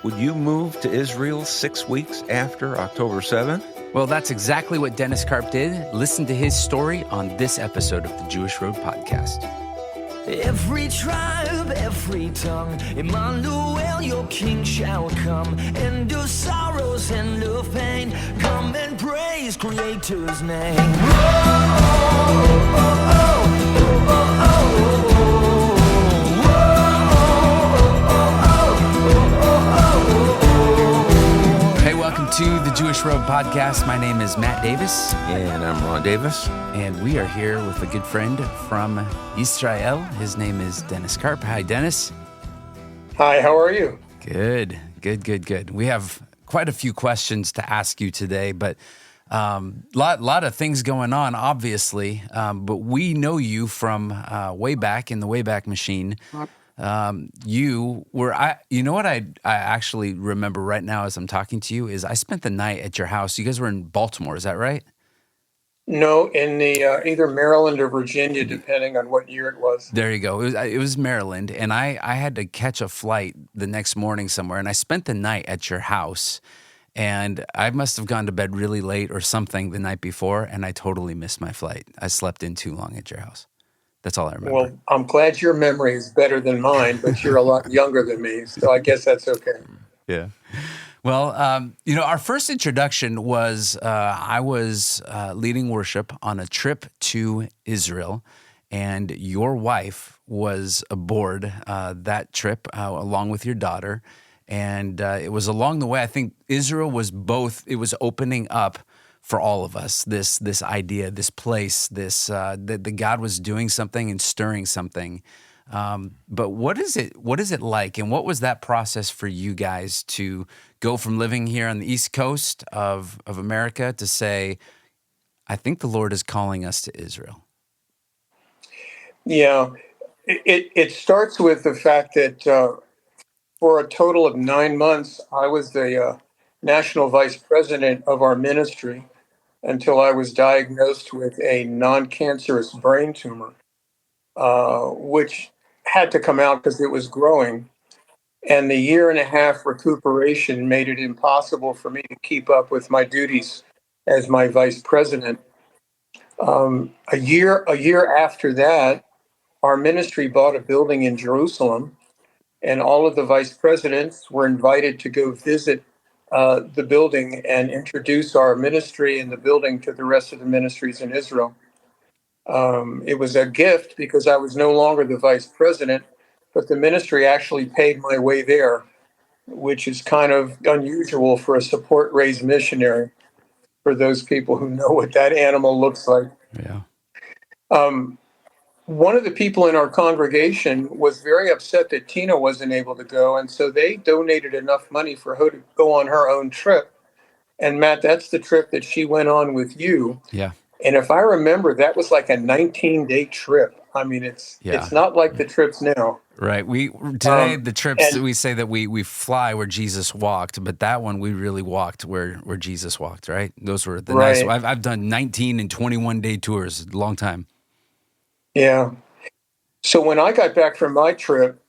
Would you move to Israel 6 weeks after October 7th? Well, that's exactly what Dennis Karp did. Listen to his story on this episode of the Jewish Road Podcast. Every tribe, every tongue, Emmanuel, your king shall come. End of sorrows, end of pain, come and praise Creator's name. Hey, welcome to the Jewish Road Podcast. My name is Matt Davis. And I'm Ron Davis. And we are here with a good friend from Israel. His name is Dennis Karp. Hi, Dennis. Hi, how are you? Good. We have quite a few questions to ask you today, but lot of things going on, obviously. But we know you from way back in the Wayback Machine. You were, you know what I actually remember right now as I'm talking to you is I spent the night at your house. You guys were in Baltimore, is that right? No, in the either Maryland or Virginia, depending on what year it was. There you go. It was Maryland, and I had to catch a flight the next morning somewhere, and I spent the night at your house, and I must have gone to bed really late or something the night before, and I totally missed my flight. I slept in too long at your house. That's all I remember. Well, I'm glad your memory is better than mine, but you're a lot younger than me, so I guess that's okay. Yeah. Well, our first introduction was I was leading worship on a trip to Israel, and your wife was aboard that trip along with your daughter. And it was along the way, I think Israel was it was opening up for all of us, this idea, this place, that God was doing something and stirring something. But what is it like, and what was that process for you guys to go from living here on the East Coast of America to say, I think the Lord is calling us to Israel? Yeah, it starts with the fact that for a total of 9 months, I was the national vice president of our ministry until I was diagnosed with a non-cancerous brain tumor, which had to come out because it was growing. And the year and a half recuperation made it impossible for me to keep up with my duties as my vice president. A year after that, our ministry bought a building in Jerusalem, and all of the vice presidents were invited to go visit the building and introduce our ministry and the building to the rest of the ministries in Israel. It was a gift because I was no longer the vice president, but the ministry actually paid my way there, which is kind of unusual for a support raised missionary, for those people who know what that animal looks like. Yeah. One of the people in our congregation was very upset that Tina wasn't able to go, and so they donated enough money for her to go on her own trip. And Matt, that's the trip that she went on with you. Yeah. And if I remember, that was like a 19-day trip. I mean, it's not like the trips now. Right. The trips, we say that we fly where Jesus walked, but that one we really walked where Jesus walked, right? Those were the nice. I've done 19 and 21-day tours, a long time. Yeah. So when I got back from my trip,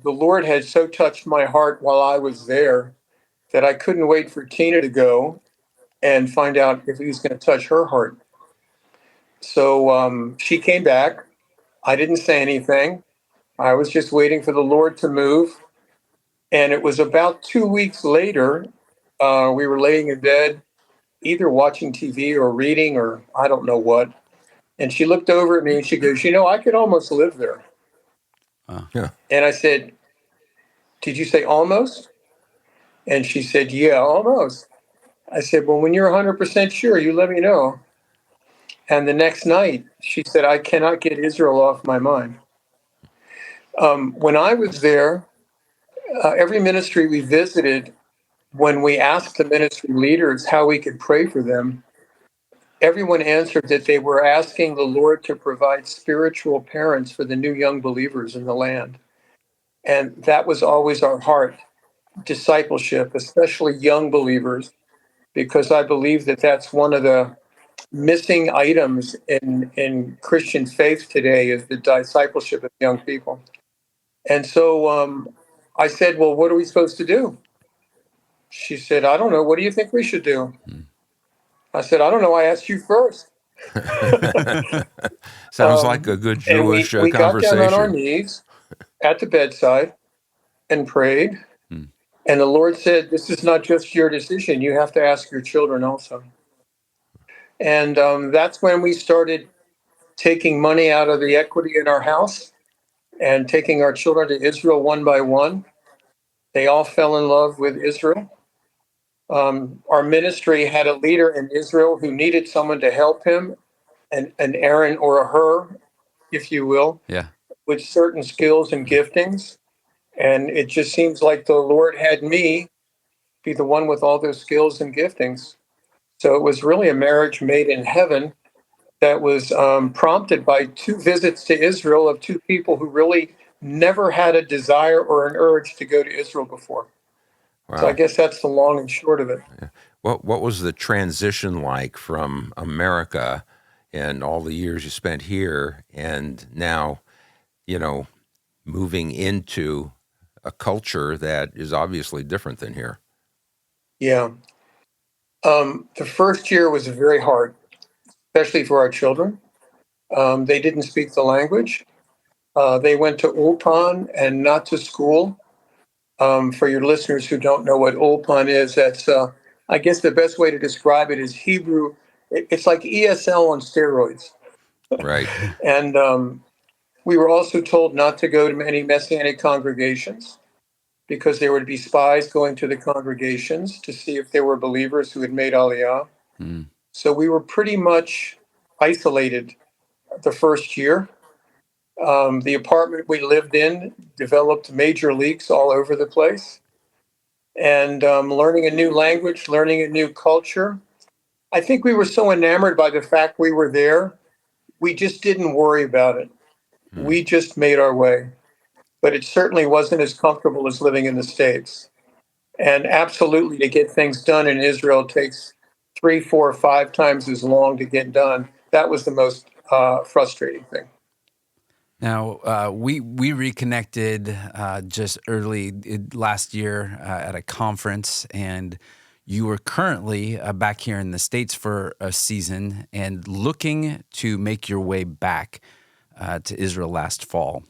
the Lord had so touched my heart while I was there that I couldn't wait for Tina to go and find out if he was going to touch her heart. So she came back. I didn't say anything. I was just waiting for the Lord to move. And it was about 2 weeks later, we were laying in bed, either watching TV or reading or I don't know what. And she looked over at me and she goes, I could almost live there. Yeah. And I said, did you say almost? And she said, yeah, almost. I said, well, when you're 100% sure, you let me know. And the next night, she said, I cannot get Israel off my mind. When I was there, every ministry we visited, when we asked the ministry leaders how we could pray for them, everyone answered that they were asking the Lord to provide spiritual parents for the new young believers in the land. And that was always our heart, discipleship, especially young believers, because I believe that that's one of the missing items in Christian faith today is the discipleship of young people. And so I said, well, what are we supposed to do? She said, I don't know. What do you think we should do? I said, I don't know. I asked you first. Sounds like a good And Jewish we got down on our conversation. knees at the bedside and prayed. Hmm. And the Lord said, this is not just your decision. You have to ask your children also. And that's when we started taking money out of the equity in our house and taking our children to Israel one by one. They all fell in love with Israel. Our ministry had a leader in Israel who needed someone to help him, an Aaron or a her, if you will, Yeah. with certain skills and giftings. And it just seems like the Lord had me be the one with all those skills and giftings. So it was really a marriage made in heaven that was prompted by 2 visits to Israel of 2 people who really never had a desire or an urge to go to Israel before. So I Wow. guess that's the long and short of it. What was the transition like from America and all the years you spent here and now, moving into a culture that is obviously different than here? Yeah. The first year was very hard, especially for our children. They didn't speak the language. They went to Ulpan and not to school. For your listeners who don't know what Ulpan is, that's, I guess the best way to describe it is Hebrew. It's like ESL on steroids. Right. And we were also told not to go to many Messianic congregations because there would be spies going to the congregations to see if there were believers who had made Aliyah. Hmm. So we were pretty much isolated the first year. The apartment we lived in developed major leaks all over the place. And learning a new language, learning a new culture. I think we were so enamored by the fact we were there, we just didn't worry about it. Hmm. We just made our way. But it certainly wasn't as comfortable as living in the States. And absolutely, to get things done in Israel takes 3, 4, 5 times as long to get done. That was the most frustrating thing. Now, we reconnected just early last year at a conference, and you are currently back here in the States for a season and looking to make your way back to Israel last fall.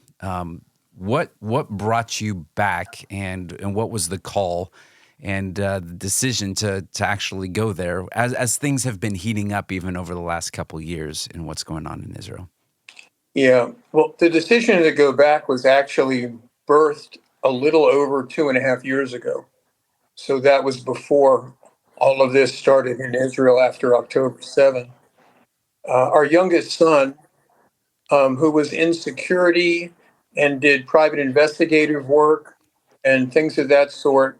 What brought you back, and what was the call and the decision to actually go there as things have been heating up even over the last couple years in what's going on in Israel? Yeah, well, the decision to go back was actually birthed a little over 2.5 years ago. So that was before all of this started in Israel after October 7. Our youngest son, who was in security and did private investigative work and things of that sort,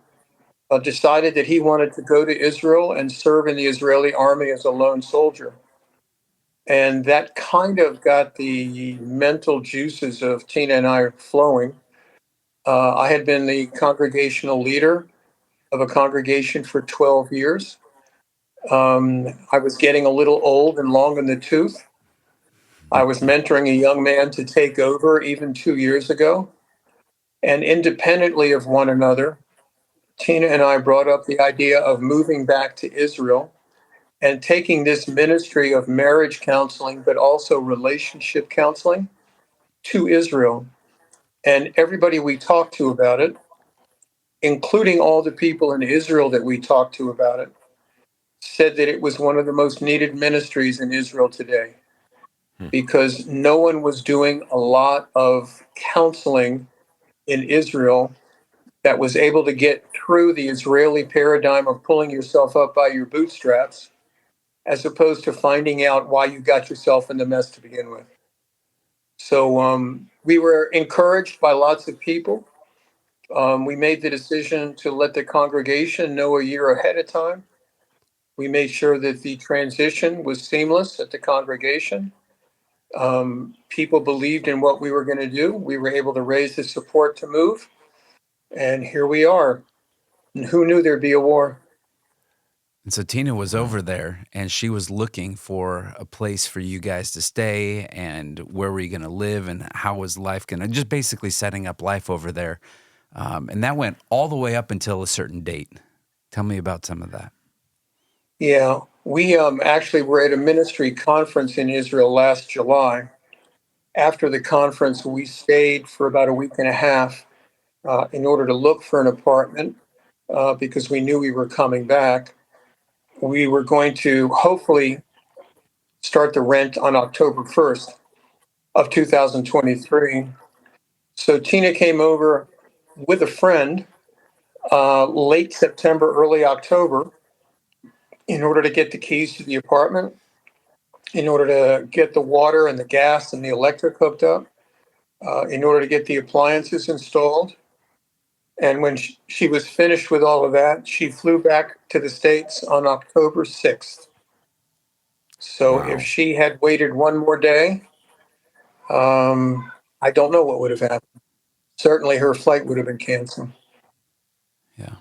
decided that he wanted to go to Israel and serve in the Israeli army as a lone soldier. And that kind of got the mental juices of Tina and I flowing. I had been the congregational leader of a congregation for 12 years. I was getting a little old and long in the tooth. I was mentoring a young man to take over even 2 years ago. And independently of one another, Tina and I brought up the idea of moving back to Israel and taking this ministry of marriage counseling, but also relationship counseling to Israel. And everybody we talked to about it, including all the people in Israel that we talked to about it, said that it was one of the most needed ministries in Israel today Hmm. because no one was doing a lot of counseling in Israel that was able to get through the Israeli paradigm of pulling yourself up by your bootstraps, as opposed to finding out why you got yourself in the mess to begin with. So we were encouraged by lots of people. We made the decision to let the congregation know a year ahead of time. We made sure that the transition was seamless at the congregation. People believed in what we were going to do. We were able to raise the support to move. And here we are. And who knew there'd be a war? And so Tina was over there and she was looking for a place for you guys to stay and where were you going to live and how was life going to, just basically setting up life over there. And that went all the way up until a certain date. Tell me about some of that. Yeah, we actually were at a ministry conference in Israel last July. After the conference, we stayed for about a week and a half in order to look for an apartment because we knew we were coming back. We were going to hopefully start the rent on October 1st of 2023. So Tina came over with a friend late September, early October, in order to get the keys to the apartment, in order to get the water and the gas and the electric hooked up, in order to get the appliances installed. And when she was finished with all of that, she flew back to the States on October 6th. So if Wow. she had waited one more day, I don't know what would have happened. Certainly her flight would have been canceled. Yeah.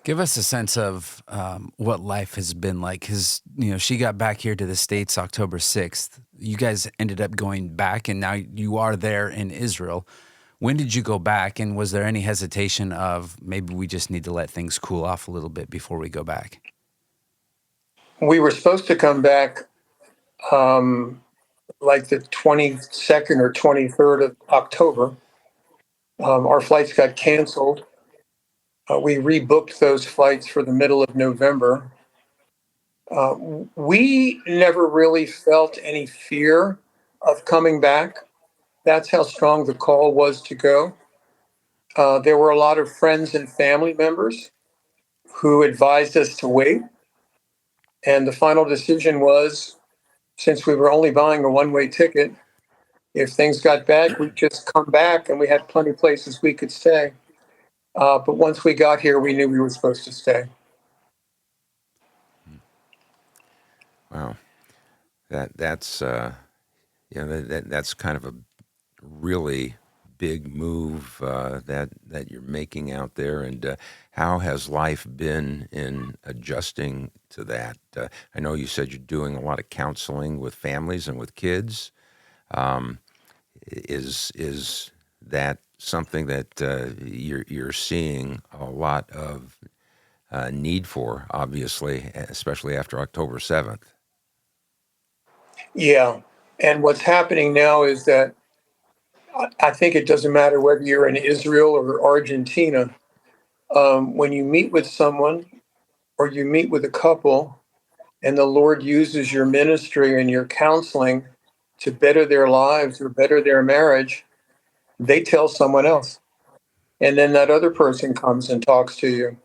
Give us a sense of what life has been like, because she got back here to the States October 6th. You guys ended up going back, and now you are there in Israel. When did you go back, and was there any hesitation of maybe we just need to let things cool off a little bit before we go back? We were supposed to come back like the 22nd or 23rd of October. Our flights got canceled. We rebooked those flights for the middle of November. We never really felt any fear of coming back. That's how strong the call was to go. There were a lot of friends and family members who advised us to wait. And the final decision was, since we were only buying a one-way ticket, if things got bad, we'd just come back, and we had plenty of places we could stay. But once we got here, we knew we were supposed to stay. Wow. That's that's kind of a really big move that you're making out there. And how has life been in adjusting to that? I know you said you're doing a lot of counseling with families and with kids. Um, is that something that you're seeing a lot of need for, obviously, especially after October 7th? Yeah. And what's happening now is that I think it doesn't matter whether you're in Israel or Argentina. When you meet with someone or you meet with a couple, and the Lord uses your ministry and your counseling to better their lives or better their marriage, they tell someone else. And then that other person comes and talks to you.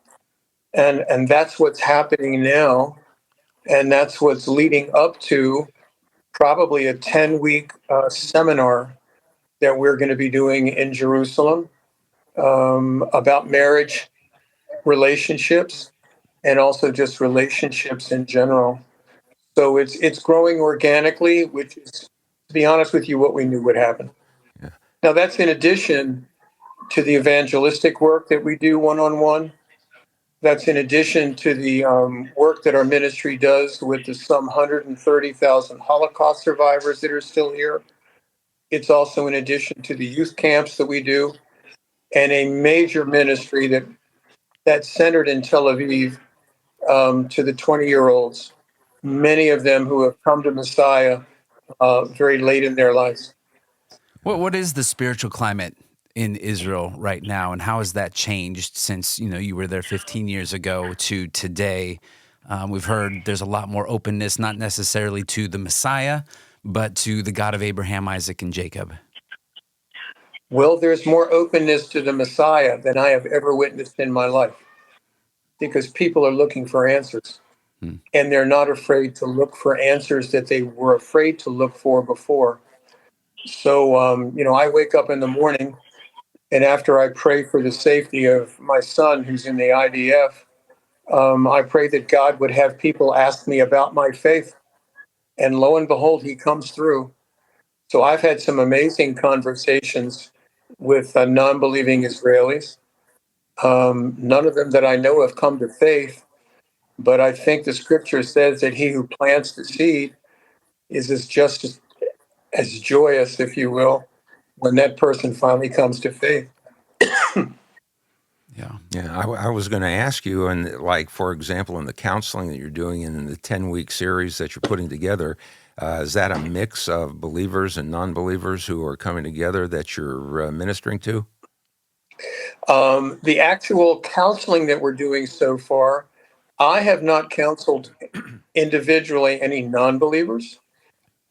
And that's what's happening now. And that's what's leading up to probably a 10-week seminar that we're going to be doing in Jerusalem about marriage relationships and also just relationships in general. So it's growing organically, which is, to be honest with you, what we knew would happen. Yeah. Now that's in addition to the evangelistic work that we do one-on-one. That's in addition to the work that our ministry does with the some 130,000 Holocaust survivors that are still here. It's also in addition to the youth camps that we do, and a major ministry that's centered in Tel Aviv to the 20-year-olds, many of them who have come to Messiah very late in their lives. What is the spiritual climate in Israel right now, and how has that changed since you were there 15 years ago to today? We've heard there's a lot more openness, not necessarily to the Messiah, but to the God of Abraham, Isaac, and Jacob. Well, there's more openness to the Messiah than I have ever witnessed in my life because people are looking for answers. And they're not afraid to look for answers that they were afraid to look for before. So, I wake up in the morning, and after I pray for the safety of my son who's in the IDF, I pray that God would have people ask me about my faith. And lo and behold, he comes through. So I've had some amazing conversations with non believing Israelis. None of them that I know have come to faith, but I think the scripture says that he who plants the seed is as joyous, if you will, when that person finally comes to faith. Yeah, I was going to ask you, and like, for example, in the counseling that you're doing and in the 10-week series that you're putting together, is that a mix of believers and non-believers who are coming together that you're ministering to? The actual counseling that we're doing so far, I have not counseled individually any non-believers,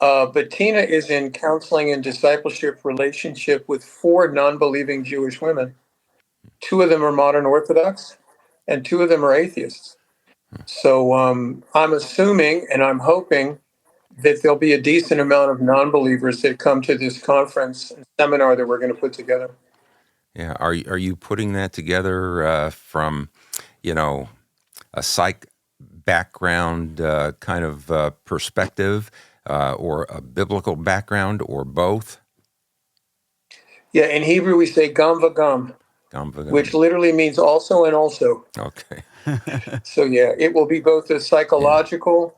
but Tina is in counseling and discipleship relationship with 4 non-believing Jewish women. 2 of them are modern Orthodox, and 2 of them are atheists. So I'm assuming and I'm hoping that there'll be a decent amount of non-believers that come to this conference and seminar that we're going to put together. Yeah, are you putting that together from, you know, a psych background kind of perspective, or a biblical background, or both? Yeah, in Hebrew we say gam v'gam, Gam which v'gam. literally means also and also. Okay. So yeah, it will be both a Yeah. psychological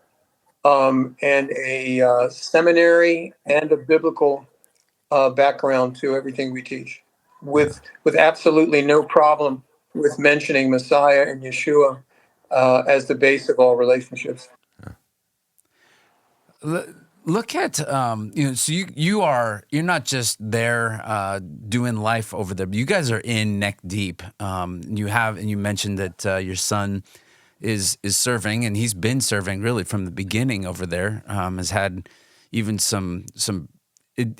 and a seminary and a biblical background to everything we teach, with absolutely no problem with mentioning Messiah and Yeshua as the base of all relationships. Look at so you're not just there doing life over there, but you guys are in neck deep. You mentioned that your son is serving, and he's been serving really from the beginning over there. Has had even some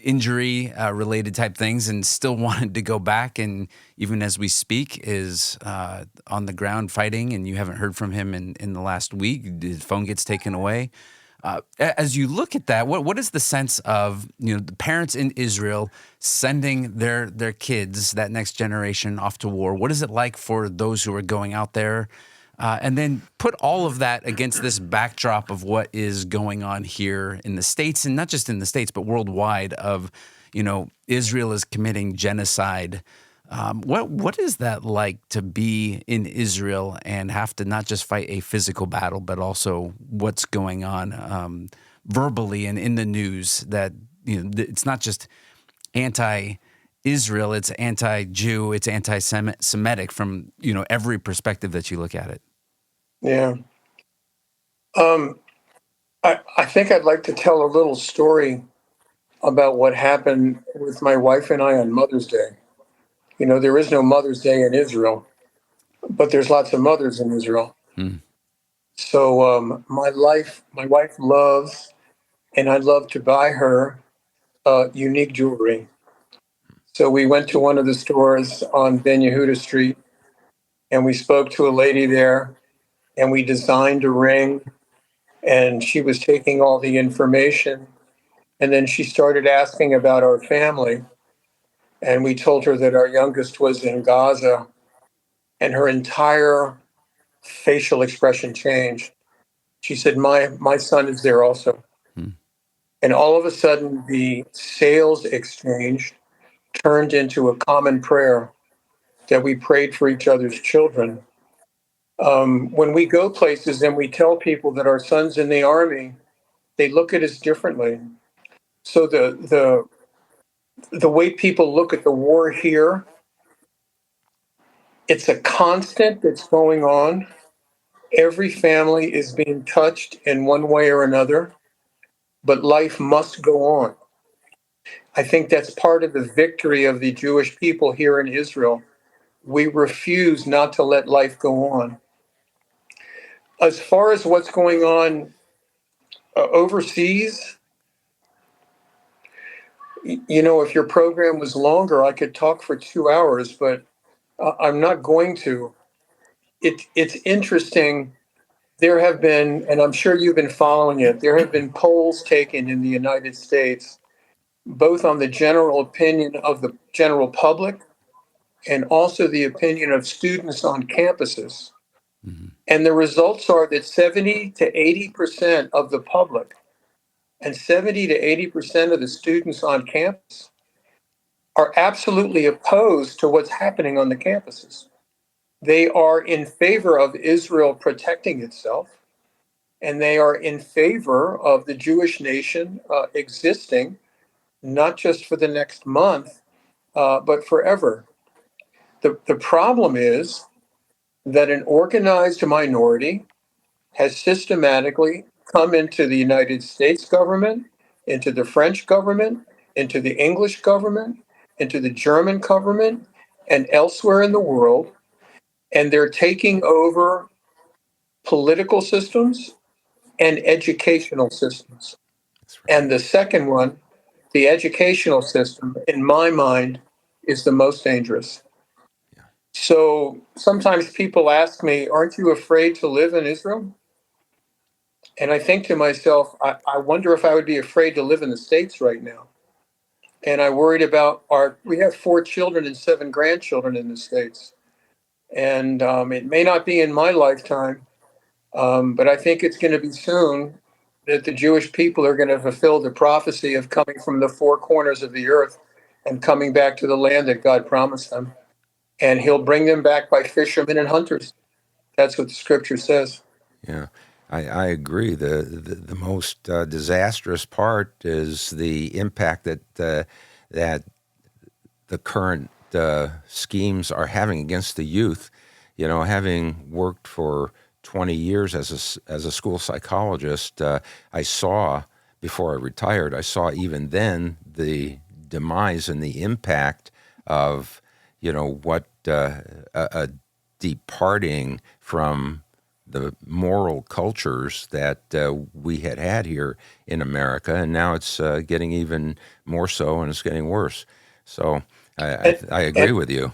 injury related type things, and still wanted to go back. And even as we speak, is on the ground fighting. And you haven't heard from him in the last week. His phone gets taken away. As you look at that, what is the sense of the parents in Israel sending their kids, that next generation, off to war? What is it like for those who are going out there? And then put all of that against this backdrop of what is going on here in the States, and not just in the States, but worldwide, of, Israel is committing genocide. What is that like to be in Israel and have to not just fight a physical battle, but also what's going on verbally and in the news, that it's not just anti-Israel, it's anti-Jew, it's anti-Semitic from every perspective that you look at it. Yeah. I think I'd like to tell a little story about what happened with my wife and I on Mother's Day. There is no Mother's Day in Israel, but there's lots of mothers in Israel. So my wife loves, and I'd love to buy her unique jewelry. So we went to one of the stores on Ben Yehuda Street, and we spoke to a lady there, and we designed a ring, and she was taking all the information. And then she started asking about our family. And we told her that our youngest was in Gaza, and her entire facial expression changed. She said, My son is there also. And all of a sudden, the sales exchange turned into a common prayer that we prayed for each other's children. When we go places and we tell people that our son's in the army, they look at us differently. So the way people look at the war here, it's a constant that's going on. Every family is being touched in one way or another, but life must go on. I think that's part of the victory of the Jewish people here in Israel. We refuse not to let life go on. As far as what's going on overseas, if your program was longer, I could talk for 2 hours, but I'm not going to. It's interesting. There have been, and I'm sure you've been following it, there have been polls taken in the United States, both on the general opinion of the general public and also the opinion of students on campuses. And the results are that 70 to 80% of the public and 70 to 80% of the students on campus are absolutely opposed to what's happening on the campuses. They are in favor of Israel protecting itself, and they are in favor of the Jewish nation existing, not just for the next month, but forever. The problem is that an organized minority has systematically come into the United States government, into the French government, into the English government, into the German government, and elsewhere in the world, and they're taking over political systems and educational systems. That's right. And the second one, the educational system, in my mind, is the most dangerous. Yeah. So sometimes people ask me, aren't you afraid to live in Israel? And I think to myself, I wonder if I would be afraid to live in the States right now. And I worried about we have 4 children and 7 grandchildren in the States. And it may not be in my lifetime, but I think it's going to be soon that the Jewish people are going to fulfill the prophecy of coming from the 4 corners of the earth and coming back to the land that God promised them. And he'll bring them back by fishermen and hunters. That's what the scripture says. Yeah, I agree. The most disastrous part is the impact that the current schemes are having against the youth. You know, having worked for 20 years as a school psychologist, I saw before I retired. I saw even then the demise and the impact of what a departing from the moral cultures that we had here in America, and now it's getting even more so, and it's getting worse. So I agree And, with you.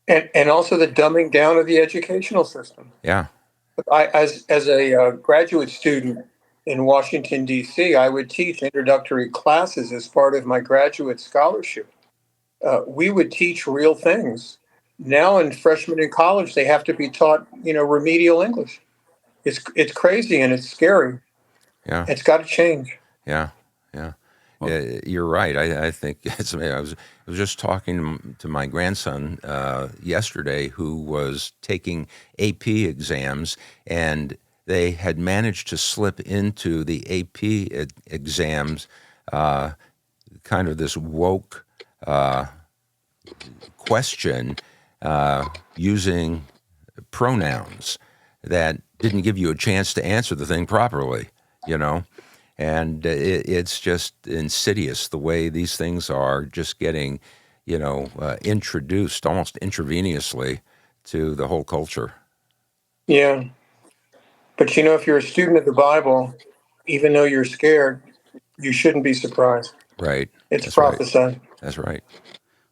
and also the dumbing down of the educational system. Yeah, As a graduate student in Washington, D.C., I would teach introductory classes as part of my graduate scholarship. We would teach real things. Now, in freshmen in college, they have to be taught, remedial English. It's crazy and it's scary. yeah, It's got to change. yeah, yeah. Well, You're right. I think it's. I was just talking to my grandson yesterday, who was taking AP exams, and they had managed to slip into the AP exams kind of this woke question using pronouns that didn't give you a chance to answer the thing properly, you know? And it's just insidious the way these things are just getting, introduced almost intravenously to the whole culture. Yeah. But if you're a student of the Bible, even though you're scared, you shouldn't be surprised. Right. It's That's right. prophesied. That's right.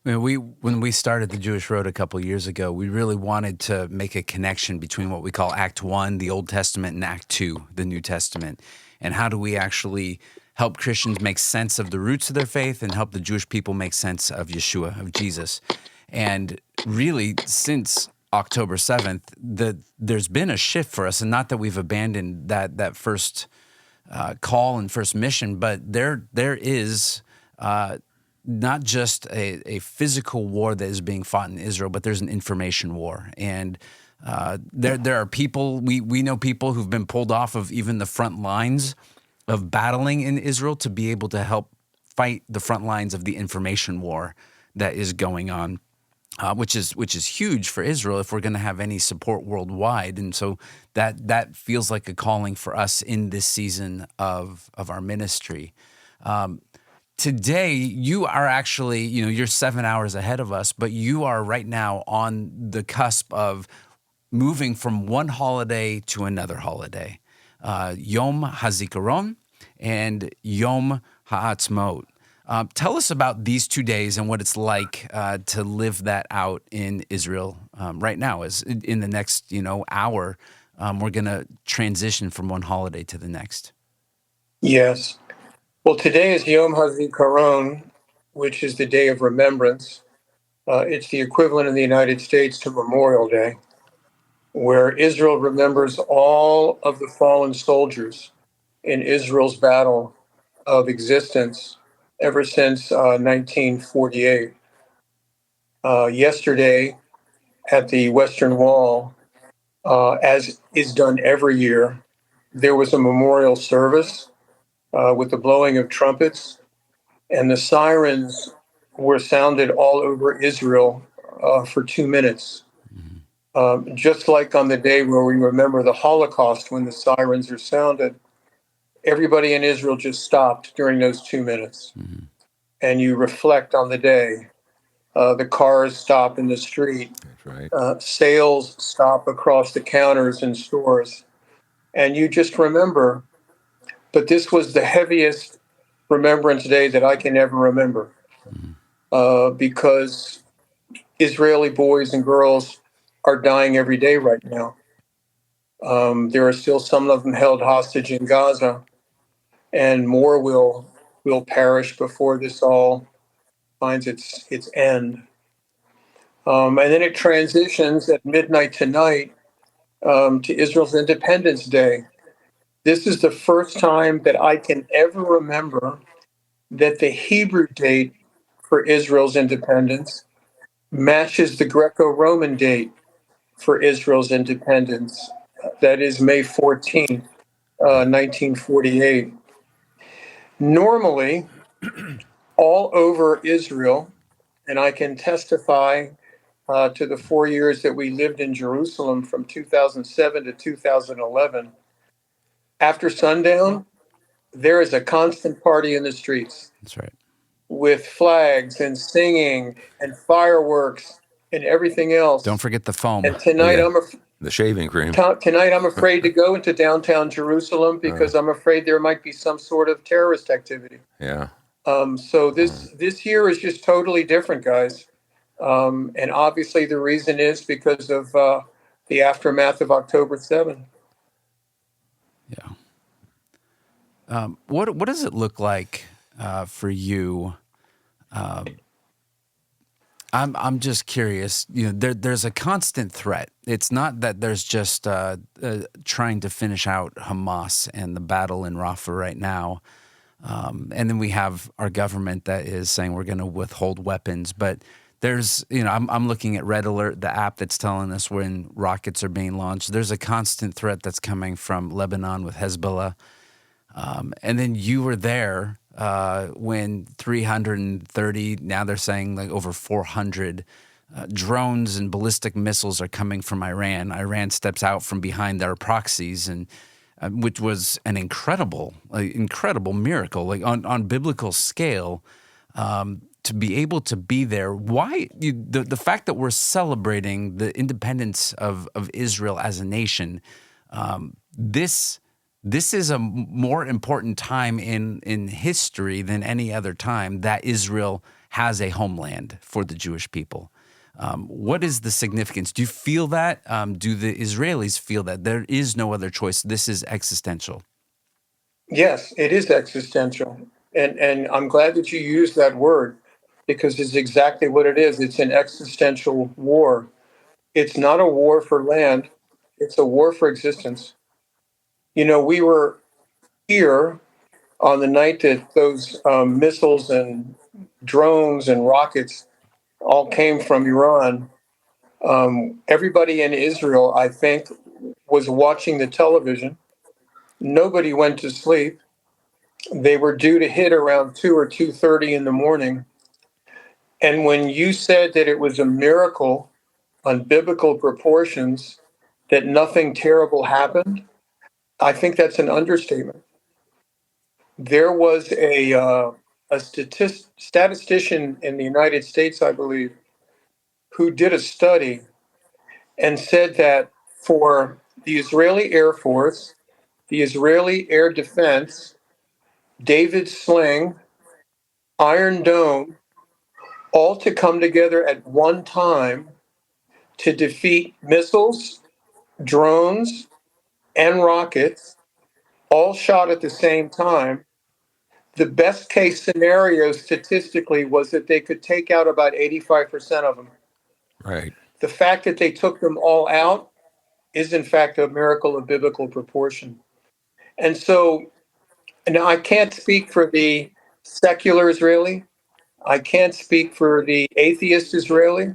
When we started the Jewish Road a couple of years ago, we really wanted to make a connection between what we call Act 1, the Old Testament, and Act 2, the New Testament. And how do we actually help Christians make sense of the roots of their faith and help the Jewish people make sense of Yeshua, of Jesus? And really, since October 7th, there's been a shift for us, and not that we've abandoned that first call and first mission, but there is not just a physical war that is being fought in Israel, but there's an information war. And there are people, we know people who've been pulled off of even the front lines of battling in Israel to be able to help fight the front lines of the information war that is going on. Which is huge for Israel if we're going to have any support worldwide, and so that feels like a calling for us in this season of our ministry. Today, you are actually, you're 7 hours ahead of us, but you are right now on the cusp of moving from one holiday to another holiday, Yom HaZikaron and Yom HaAtzmaut. Tell us about these 2 days and what it's like to live that out in Israel right now. As in the next, hour, we're going to transition from one holiday to the next. Yes. Well, today is Yom HaZikaron, which is the Day of Remembrance. It's the equivalent in the United States to Memorial Day, where Israel remembers all of the fallen soldiers in Israel's battle of existence ever since 1948. Yesterday, at the Western Wall, as is done every year, there was a memorial service with the blowing of trumpets, and the sirens were sounded all over Israel for 2 minutes. Just like on the day where we remember the Holocaust when the sirens are sounded, everybody in Israel just stopped during those 2 minutes. And you reflect on the day. The cars stop in the street. That's right. Sales stop across the counters in stores. And you just remember. But this was the heaviest Remembrance Day that I can ever remember, because Israeli boys and girls are dying every day right now. There are still some of them held hostage in Gaza, and more will perish before this all finds its end. And then it transitions at midnight tonight to Israel's Independence Day. This is the first time that I can ever remember that the Hebrew date for Israel's independence matches the Greco-Roman date for Israel's independence. That is May 14th, 1948. Normally, all over Israel, and I can testify to the 4 years that we lived in Jerusalem from 2007 to 2011, after sundown, there is a constant party in the streets. That's right. With flags and singing and fireworks and everything else. Don't forget the foam. And tonight, Yeah. The shaving cream. Tonight I'm afraid to go into downtown Jerusalem because I'm afraid there might be some sort of terrorist activity. Yeah. So this year is just totally different, guys. And obviously the reason is because of the aftermath of October 7th. Yeah. What does it look like for you? I'm just curious. You know, there's a constant threat. It's not that there's just trying to finish out Hamas and the battle in Rafah right now, and then we have our government that is saying we're going to withhold weapons. But there's, I'm looking at Red Alert, the app that's telling us when rockets are being launched. There's a constant threat that's coming from Lebanon with Hezbollah, and then you were there. When 330, now they're saying like over 400 drones and ballistic missiles are coming from Iran. Iran steps out from behind their proxies, and which was an incredible miracle, like on biblical scale, to be able to be there. Why the fact that we're celebrating the independence of Israel as a nation, this is a more important time in history than any other time that Israel has a homeland for the Jewish people. What is the significance? Do you feel that? Do the Israelis feel that there is no other choice? This is existential. Yes, it is existential. And I'm glad that you used that word because it's exactly what it is. It's an existential war. It's not a war for land. It's a war for existence. We were here on the night that those missiles and drones and rockets all came from Iran. Everybody in Israel, I think, was watching the television. Nobody went to sleep. They were due to hit around 2 or 2:30 in the morning. And when you said that it was a miracle on biblical proportions that nothing terrible happened, I think that's an understatement. There was a statistician in the United States, I believe, who did a study and said that for the Israeli Air Force, the Israeli Air Defense, David Sling, Iron Dome, all to come together at one time to defeat missiles, drones, and rockets, all shot at the same time. The best case scenario statistically was that they could take out about 85% of them. Right. The fact that they took them all out is, in fact, a miracle of biblical proportion. And so now I can't speak for the secular Israeli. I can't speak for the atheist Israeli.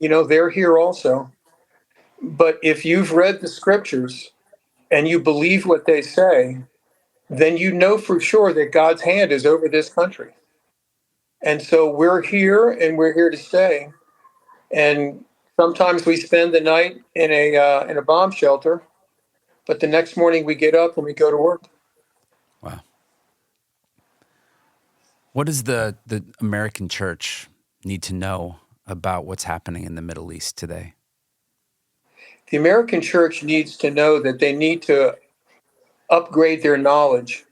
They're here also. But if you've read the scriptures and you believe what they say, then you know for sure that God's hand is over this country. And so we're here and we're here to stay. And sometimes we spend the night in a bomb shelter, but the next morning we get up and we go to work. Wow. What does the American church need to know about what's happening in the Middle East today? The American church needs to know that they need to upgrade their knowledge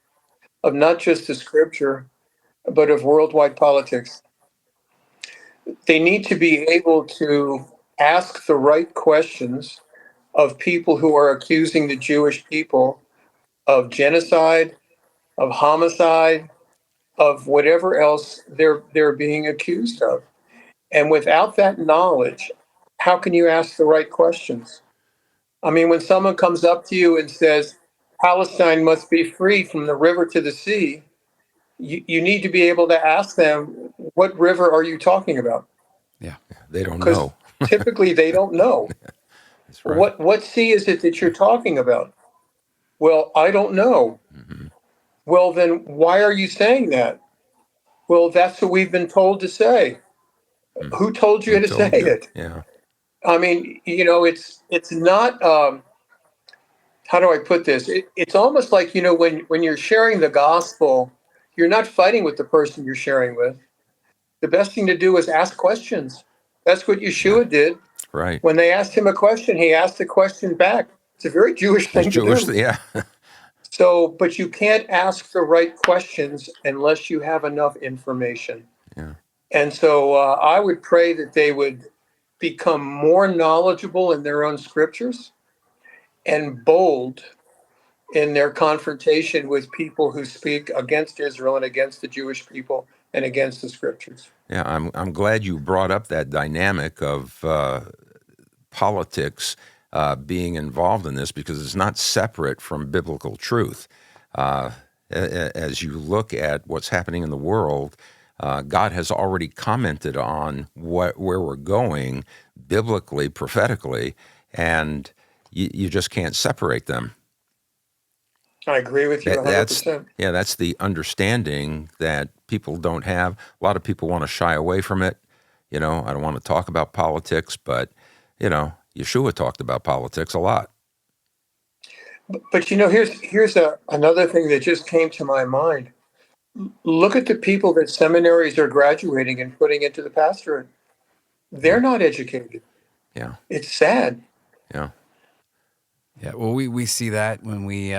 of not just the scripture, but of worldwide politics. They need to be able to ask the right questions of people who are accusing the Jewish people of genocide, of homicide, of whatever else they're being accused of. And without that knowledge, how can you ask the right questions? I mean, when someone comes up to you and says, Palestine must be free from the river to the sea, you need to be able to ask them, what river are you talking about? Yeah. They don't Because know. typically they don't know. That's right. What sea is it that you're talking about? Well, I don't know. Mm-hmm. Well, then why are you saying that? Well, that's what we've been told to say. Who told you Who to say told you? it? Yeah. I mean, it's not. How do I put this? It's almost like when you're sharing the gospel, you're not fighting with the person you're sharing with. The best thing to do is ask questions. That's what Yeah. Yeshua did. Right. When they asked him a question, he asked the question back. It's a very Jewish It's thing to Jewish. do. Yeah. So, but you can't ask the right questions unless you have enough information. Yeah. And so I would pray that they would become more knowledgeable in their own scriptures and bold in their confrontation with people who speak against Israel and against the Jewish people and against the scriptures. Yeah. I'm glad you brought up that dynamic of politics being involved in this, because it's not separate from biblical truth. As you look at what's happening in the world, God has already commented on where we're going biblically, prophetically, and you just can't separate them. I agree with you That's 100%. yeah, that's the understanding that people don't have. A lot of people want to shy away from it. I don't want to talk about politics, but Yeshua talked about politics a lot. But here's another thing that just came to my mind. Look at the people that seminaries are graduating and putting into the pastorate. They're Yeah, not educated. yeah, It's sad. yeah, Yeah, well, we see that when we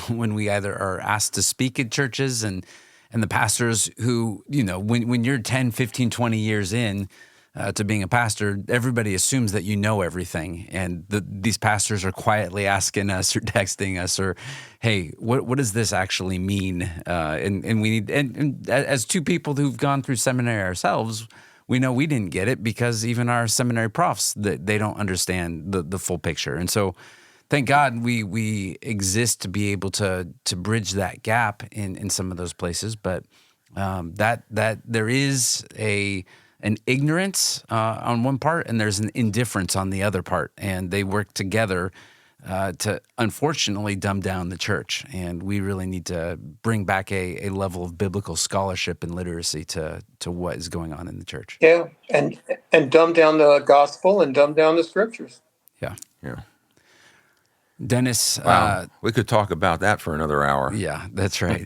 when we either are asked to speak at churches, and the pastors who, when you're 10, 15, 20 years in to being a pastor, everybody assumes that you know everything, and these pastors are quietly asking us or texting us or, hey, what does this actually mean? And we need, and as two people who've gone through seminary ourselves, we know we didn't get it, because even our seminary profs, they don't understand the full picture. And so thank God we exist to be able to bridge that gap in some of those places. But that there is an ignorance on one part, and there's an indifference on the other part, and they work together to unfortunately dumb down the church. And we really need to bring back a level of biblical scholarship and literacy to what is going on in the church. Yeah, and dumb down the gospel and dumb down the scriptures. Yeah. yeah. Dennis, Wow, we could talk about that for another hour. yeah, that's right.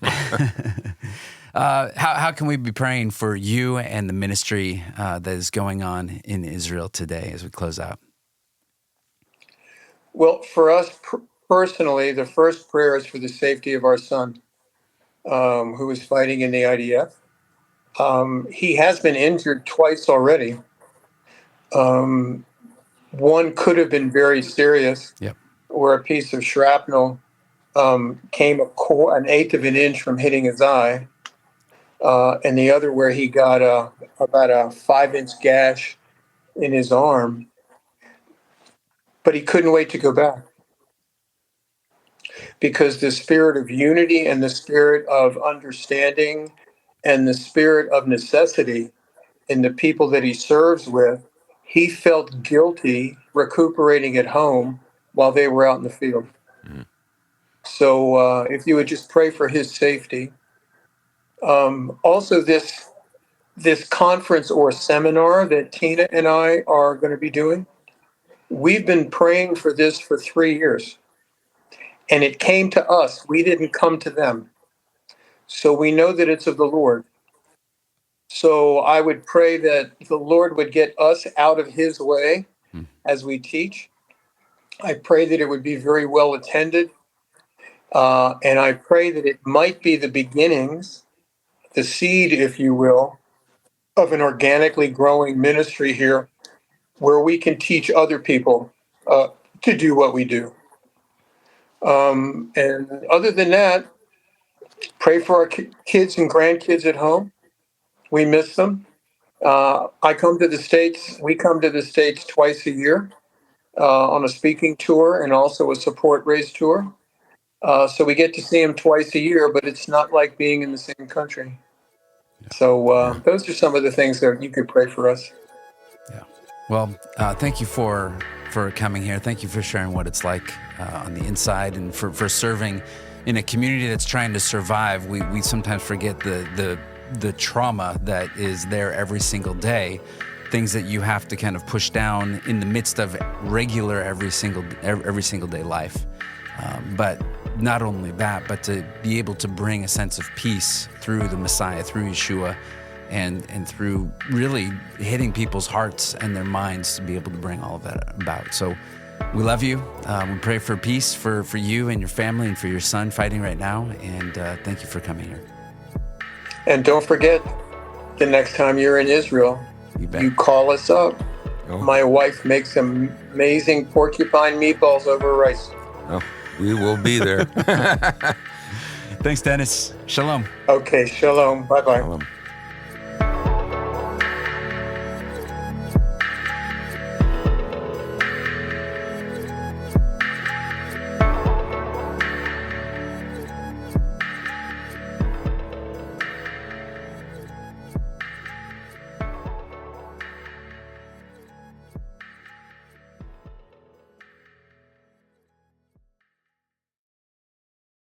How can we be praying for you and the ministry that is going on in Israel today as we close out? Well, for us personally, the first prayer is for the safety of our son, who is fighting in the IDF. He has been injured twice already. One could have been very serious, Yep. where a piece of shrapnel came an eighth of an inch from hitting his eye, and the other where he got about a 5-inch gash in his arm, but he couldn't wait to go back, because the spirit of unity and the spirit of understanding and the spirit of necessity in the people that he serves with, he felt guilty recuperating at home while they were out in the field. Mm. So if you would just pray for his safety. Also, this this conference or seminar that Tina and I are going to be doing, we've been praying for this for 3 years. And it came to us. We didn't come to them. So we know that it's of the Lord. So I would pray that the Lord would get us out of his way as we teach. I pray that it would be very well attended. And I pray that it might be the beginnings, the seed, if you will, of an organically growing ministry here where we can teach other people to do what we do. And other than that, pray for our kids and grandkids at home. We miss them. I come to the States. We come to the States twice a year on a speaking tour and also a support race tour. So we get to see them twice a year, but it's not like being in the same country. So those are some of the things that you could pray for us. Yeah. Well, thank you for coming here. Thank you for sharing what it's like on the inside and for serving in a community that's trying to survive. We sometimes forget the trauma that is there every single day, things that you have to kind of push down in the midst of regular every single day life. But not only that, but to be able to bring a sense of peace through the Messiah, through Yeshua, and through really hitting people's hearts and their minds to be able to bring all of that about. So we love you. We pray for peace for you and your family and for your son fighting right now. And thank you for coming here. And don't forget, the next time you're in Israel, you call us up. Oh. My wife makes amazing porcupine meatballs over rice. Oh, we will be there. Thanks, Dennis. Shalom. Okay, shalom. Bye-bye. Shalom.